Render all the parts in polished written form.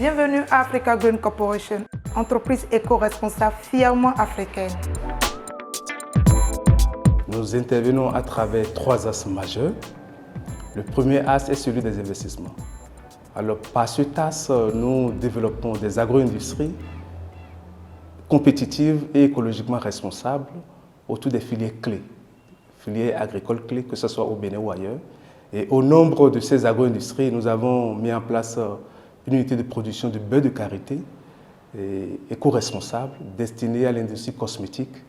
Bienvenue à Africa Green Corporation, entreprise éco-responsable fièrement africaine. Nous intervenons à travers 3 axes majeurs. Le premier axe est celui des investissements. Alors, par cet axe, nous développons des agro-industries compétitives et écologiquement responsables autour des filières clés, filières agricoles clés, que ce soit au Bénin ou ailleurs. Et au nombre de ces agro-industries, nous avons mis en place une unité de production de beurre de karité éco-responsable destinée à l'industrie cosmétique,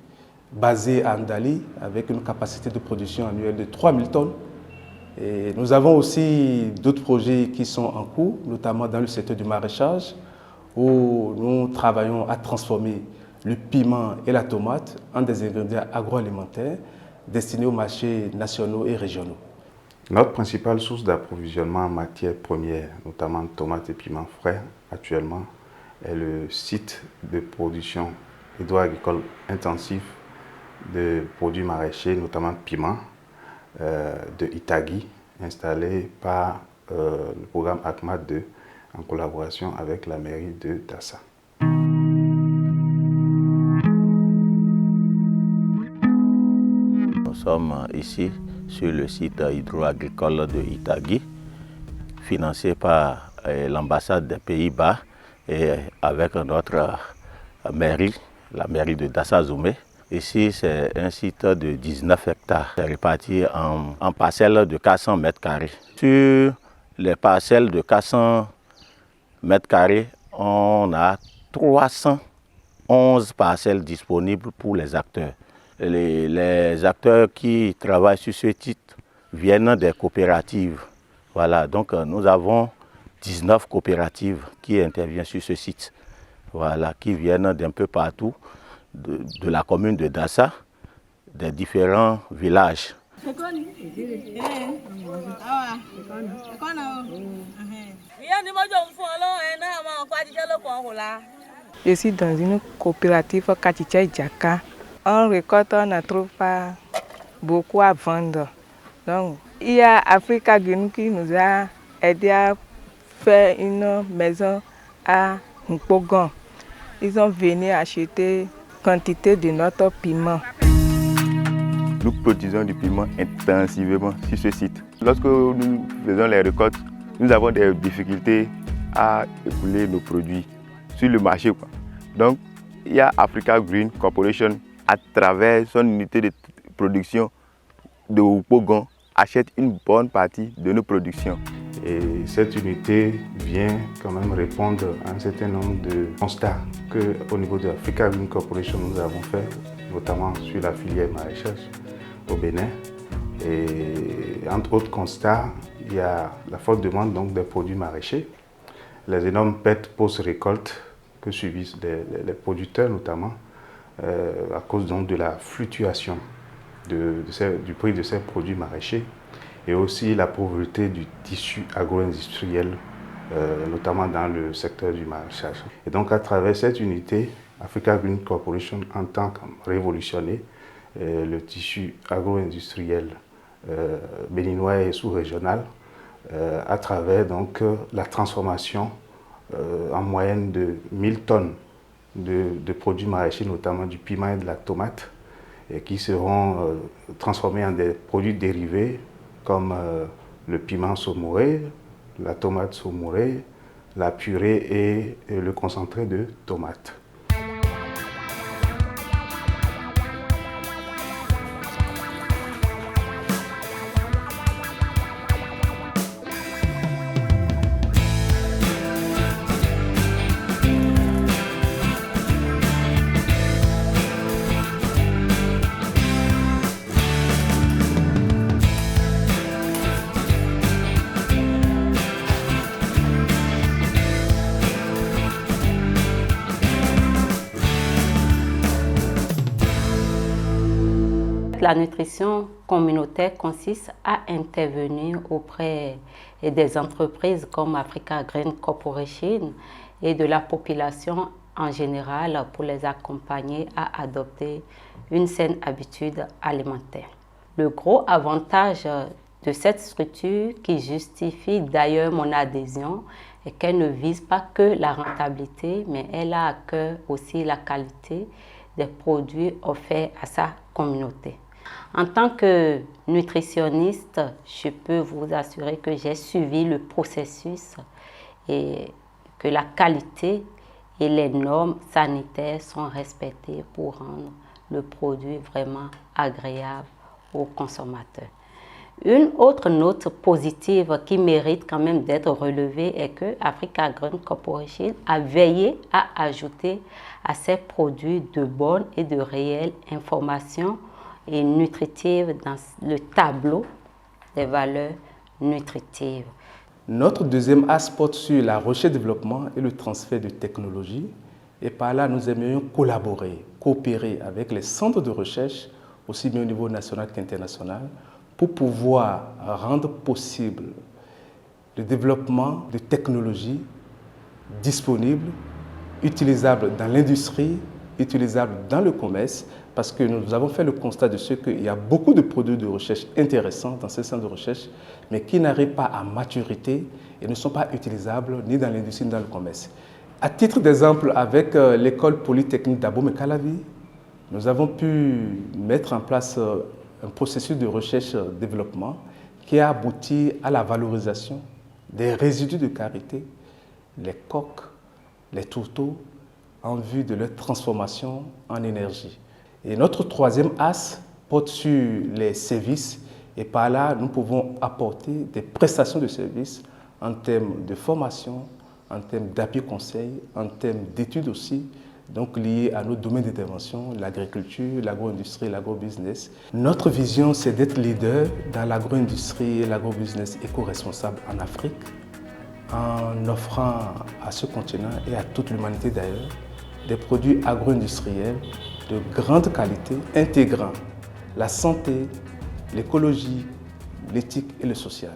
basée à Ndali, avec une capacité de production annuelle de 3000 tonnes. Et nous avons aussi d'autres projets qui sont en cours, notamment dans le secteur du maraîchage, où nous travaillons à transformer le piment et la tomate en des ingrédients agroalimentaires destinés aux marchés nationaux et régionaux. Notre principale source d'approvisionnement en matières premières, notamment tomates et piments frais, actuellement, est le site de production hydro-agricole intensif de produits maraîchers, notamment piments, de Itagui, installé par le programme ACMAT 2 en collaboration avec la mairie de Dassa. Nous sommes ici sur le site hydro-agricole de Itagui, financé par l'ambassade des Pays-Bas et avec notre mairie, la mairie de Dassa-Zoumé. Ici, c'est un site de 19 hectares, réparti en parcelles de 400 mètres carrés. Sur les parcelles de 400 mètres carrés, on a 311 parcelles disponibles pour les acteurs. Les acteurs qui travaillent sur ce site viennent des coopératives. Voilà, donc nous avons 19 coopératives qui interviennent sur ce site. Voilà, qui viennent d'un peu partout, de la commune de Dassa, des différents villages. Je suis dans une coopérative Katicha Djaka. On récolte, on ne trouve pas beaucoup à vendre. Donc, il y a Africa Green qui nous a aidé à faire une maison à Nkogon. Ils ont venu acheter quantité de notre piment. Nous produisons du piment intensivement sur ce site. Lorsque nous faisons les récoltes, nous avons des difficultés à écouler nos produits sur le marché. Donc, il y a Africa Green Corporation, à travers son unité de production de Nkogon, achète une bonne partie de nos productions. Et cette unité vient quand même répondre à un certain nombre de constats qu'au niveau de Africa Green Corporation nous avons fait, notamment sur la filière maraîchage au Bénin. Et entre autres constats, il y a la forte demande donc des produits maraîchers, les énormes pertes post-récolte que subissent les producteurs notamment, à cause donc de la fluctuation du prix de ces produits maraîchers, et aussi la pauvreté du tissu agro-industriel, notamment dans le secteur du maraîchage. Et donc à travers cette unité, Africa Green Corporation entend révolutionner le tissu agro-industriel béninois et sous-régional à travers donc la transformation en moyenne de 1000 tonnes de produits maraîchers, notamment du piment et de la tomate, et qui seront transformés en des produits dérivés comme le piment saumuré, la tomate saumurée, la purée et le concentré de tomate. La nutrition communautaire consiste à intervenir auprès des entreprises comme Africa Green Corporation et de la population en général pour les accompagner à adopter une saine habitude alimentaire. Le gros avantage de cette structure qui justifie d'ailleurs mon adhésion et qu'elle ne vise pas que la rentabilité, mais elle a à cœur aussi la qualité des produits offerts à sa communauté. En tant que nutritionniste, je peux vous assurer que j'ai suivi le processus et que la qualité et les normes sanitaires sont respectées pour rendre le produit vraiment agréable aux consommateurs. Une autre note positive qui mérite quand même d'être relevée est que Africa Green Corporation a veillé à ajouter à ses produits de bonnes et de réelles informations et nutritives dans le tableau des valeurs nutritives. Notre deuxième axe porte sur la recherche et développement et le transfert de technologies. Et par là, nous aimerions collaborer, coopérer avec les centres de recherche, aussi bien au niveau national qu'international, pour pouvoir rendre possible le développement de technologies disponibles, utilisables dans l'industrie, utilisables dans le commerce, parce que nous avons fait le constat de ce qu'il y a beaucoup de produits de recherche intéressants dans ces centres de recherche, mais qui n'arrivent pas à maturité et ne sont pas utilisables ni dans l'industrie ni dans le commerce. À titre d'exemple, avec l'école polytechnique d'Abomey-Calavi, nous avons pu mettre en place un processus de recherche-développement qui a abouti à la valorisation des résidus de karité, les coques, les tourteaux, en vue de leur transformation en énergie. Et notre troisième axe porte sur les services et par là, nous pouvons apporter des prestations de services en termes de formation, en termes d'appui conseil, en termes d'études aussi, donc liées à nos domaines d'intervention, l'agriculture, l'agro-industrie, l'agro-business. Notre vision, c'est d'être leader dans l'agro-industrie et l'agro-business éco-responsable en Afrique, en offrant à ce continent et à toute l'humanité d'ailleurs des produits agro-industriels de grande qualité, intégrant la santé, l'écologie, l'éthique et le social.